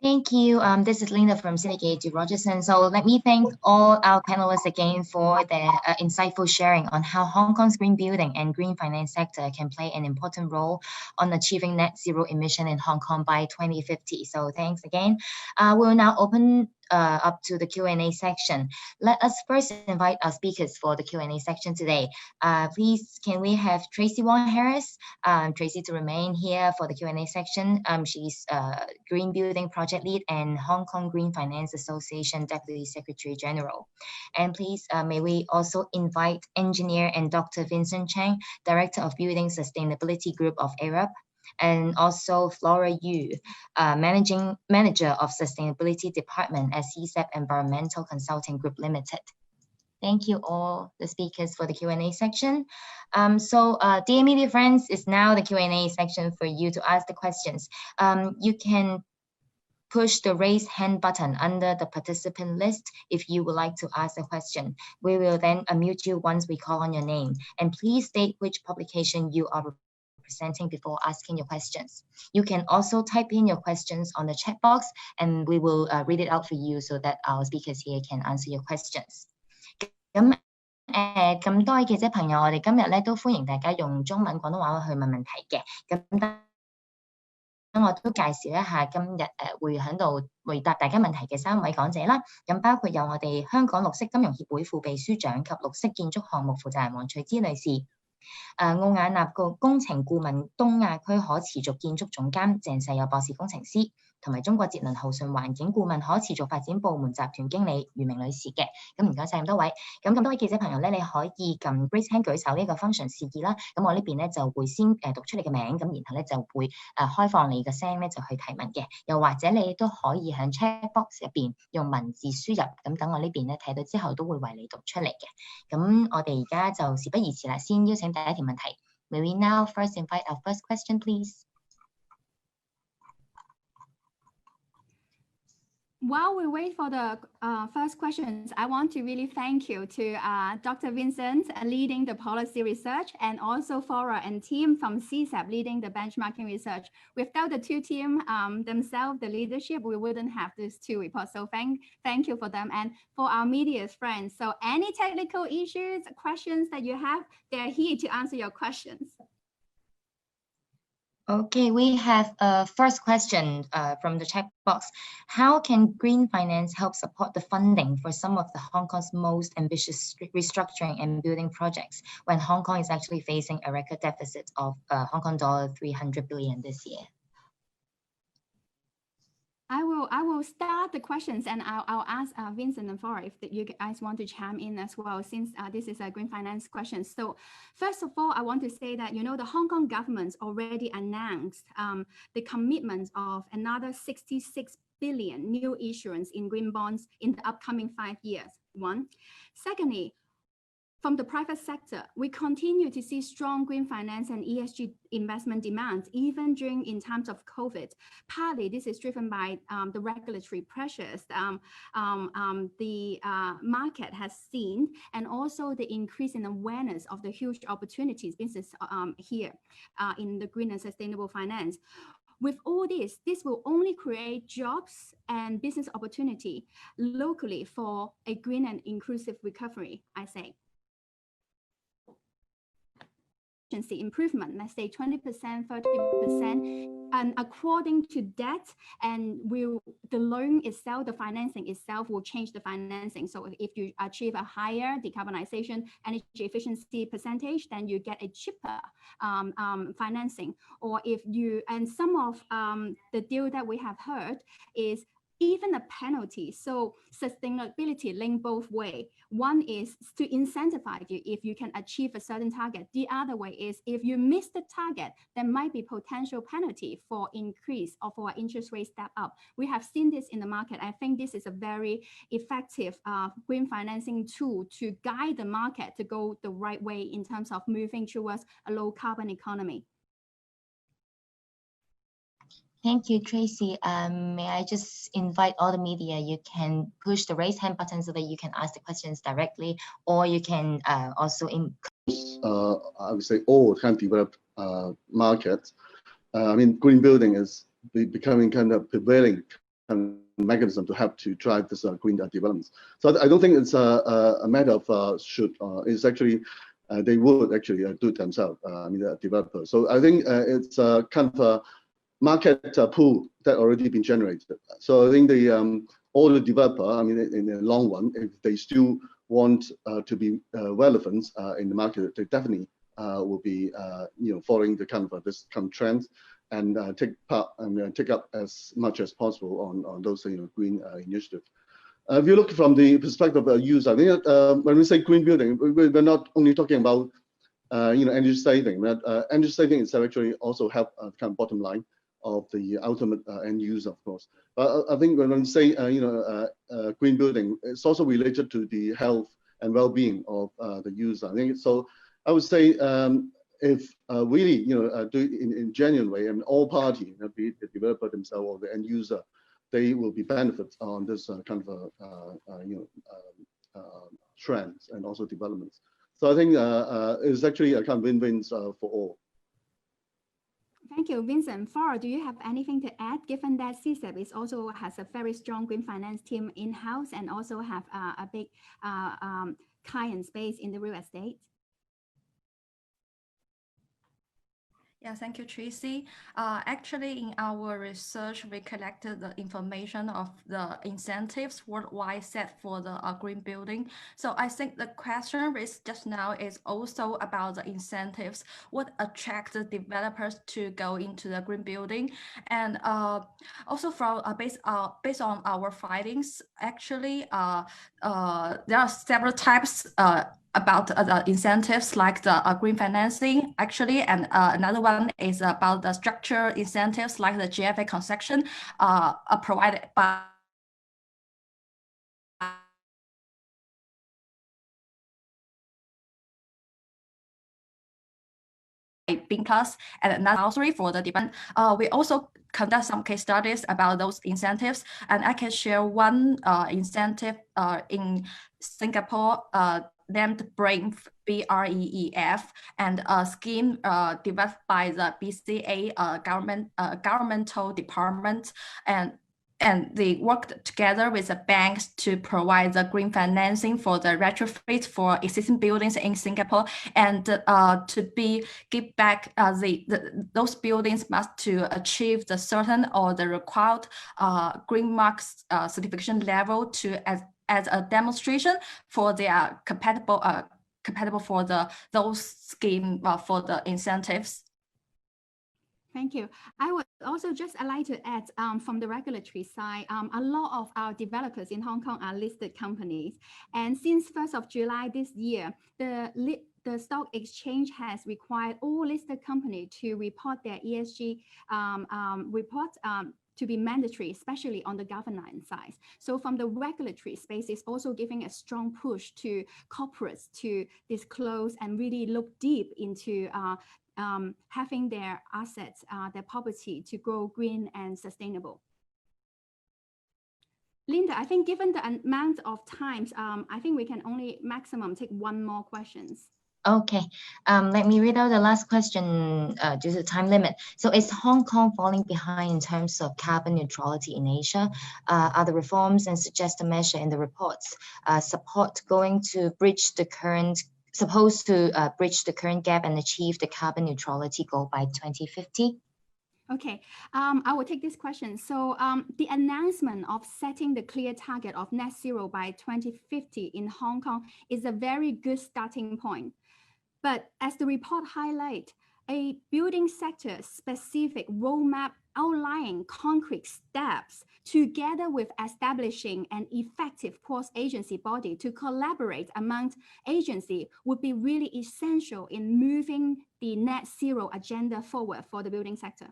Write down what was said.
Thank you. This is Linda from Syndicate to Rogerson. So let me thank all our panelists again for their insightful sharing on how Hong Kong's green building and green finance sector can play an important role on achieving net zero emission in Hong Kong by 2050. So thanks again. We'll now open up to the Q&A section. Let us first invite our speakers for the Q&A section today. Please, can we have Tracy Wong Harris, Tracy to remain here for the Q&A section. She's Green Building Project Lead and Hong Kong Green Finance Association Deputy Secretary General. And please, may we also invite Engineer and Dr. Vincent Cheng, Director of Building Sustainability Group of Arup, and also Flora Yu, Managing Manager of Sustainability Department at CECEP Environmental Consulting Group Limited. Thank you all the speakers for the Q&A section. Dear media friends, it's now the Q&A section for you to ask the questions. You can push the raise hand button under the participant list if you would like to ask a question. We will then unmute you once we call on your name. And please state which publication you are presenting before asking your questions. You can also type in your questions on the chat box and we will read it out for you so that our speakers here can answer your questions. 咁多位記者朋友，我哋今日咧都歡迎大家用中文、廣東話去問問題嘅。咁我都介紹一下今日會喺度回答大家問題嘅3位講者啦。咁包括有我哋香港綠色金融協會副秘書長及綠色建築項目負責人黃翠芝女士。奧雅納工程顧問東亞區可持續建築總監鄭世友博士工程師，同埋中國節能浩順環境顧問可持續發展部門集團經理余明女士嘅。咁唔該晒咁多位。咁多位記者朋友咧，你可以撳 raise hand 舉手呢個 function 示意啦。咁我呢邊咧就會先讀出你嘅名，咁然後咧就會開放你嘅聲咧就去提問嘅。又或者你都可以喺 chat box 入邊用文字輸入，咁等我呢邊咧睇到之後都會為你讀出嚟嘅。咁我哋而家就事不宜遲啦，先邀請第一條問題。May we now first invite our first question, please? While we wait for the first questions, I want to really thank you to Dr. Vincent leading the policy research and also Flora and team from CECEP leading the benchmarking research. Without the two team themselves, the leadership, we wouldn't have these two reports. So thank you for them and for our media friends. So any technical issues, questions that you have, they're here to answer your questions. Okay, we have a first question from the chat box. How can green finance help support the funding for some of the Hong Kong's most ambitious restructuring and building projects when Hong Kong is actually facing a record deficit of Hong Kong dollar 300 billion this year? I will start the questions and I'll ask Vincent and Flora if you guys want to chime in as well, since this is a green finance question. So first of all, I want to say that, you know, the Hong Kong government already announced the commitment of another 66 billion new issuance in green bonds in the upcoming 5 years. One. Secondly, from the private sector, we continue to see strong green finance and ESG investment demands, even in times of COVID. Partly, this is driven by the regulatory pressures the market has seen, and also the increase in awareness of the huge opportunities business here in the green and sustainable finance. With all this will only create jobs and business opportunity locally for a green and inclusive recovery, I say. Improvement, let's say 20%, 30%, and according to Dept, and the loan itself, the financing itself will change the financing. So if you achieve a higher decarbonization energy efficiency percentage, then you get a cheaper financing. Or if you, and some of the deal that we have heard is even a penalty. So sustainability link both ways. One is to incentivize you if you can achieve a certain target. The other way is if you miss the target, there might be potential penalty for increase or for interest rate step up. We have seen this in the market. I think this is a very effective green financing tool to guide the market to go the right way in terms of moving towards a low carbon economy. Thank you, Tracy. May I just invite all the media, you can push the raise hand button so that you can ask the questions directly, or you can also I would say all kind of developed markets. I mean, green building is becoming kind of prevailing mechanism to help to drive this green developments. So I don't think it's a matter of should. It's actually they would actually do it themselves. I mean, the developers. So I think it's kind of a market pool that already been generated. So I think the all the developer, I mean, in the long run, if they still want to be relevant in the market, they definitely will be following the kind of this kind of trend and take part and take up as much as possible on those green initiatives. If you look from the perspective of user, I think when we say green building, we're not only talking about energy saving, but energy saving itself actually also help kind of bottom line of the ultimate end user, of course. But I think when we say green building, it's also related to the health and well-being of the user. I think so. I would say if really do it in genuine way, and all parties, be it the developer themselves or the end user, they will be benefits on this kind of trends and also developments. So I think it's actually a kind of win-wins for all. Thank you, Vincent. Flora, do you have anything to add, given that CECEP is also has a very strong green finance team in-house and also have a big client base in the real estate? Yeah, thank you, Tracy. Actually, in our research, we collected the information of the incentives worldwide set for the green building. So I think the question raised just now is also about the incentives, what attracts the developers to go into the green building. And also from based on our findings, actually, there are several types about the incentives like the green financing actually, and another one is about the structural incentives like the GFA concession provided by Binkas and another for the demand. We also conduct some case studies about those incentives, and I can share one incentive in Singapore named BREEF, B-R-E-E-F, and a scheme developed by the BCA governmental department, and they worked together with the banks to provide the green financing for the retrofit for existing buildings in Singapore, and to give back those buildings must to achieve the certain or the required green marks certification level to as a demonstration for their compatible for those scheme for the incentives. Thank you. I would also just like to add from the regulatory side, a lot of our developers in Hong Kong are listed companies. And since 1st of July this year, the stock exchange has required all listed companies to report their ESG report to be mandatory, especially on the governance side. So from the regulatory space, it's also giving a strong push to corporates to disclose and really look deep into having their assets, their property to grow green and sustainable. Linda, I think given the amount of times, I think we can only maximum take one more questions. Okay, let me read out the last question due to time limit. So is Hong Kong falling behind in terms of carbon neutrality in Asia? Are the reforms and suggested measure in the reports supposed to bridge the current gap and achieve the carbon neutrality goal by 2050? Okay, I will take this question. So the announcement of setting the clear target of net zero by 2050 in Hong Kong is a very good starting point. But as the report highlights, a building sector specific roadmap outlining concrete steps together with establishing an effective cross-agency body to collaborate among agencies would be really essential in moving the net zero agenda forward for the building sector.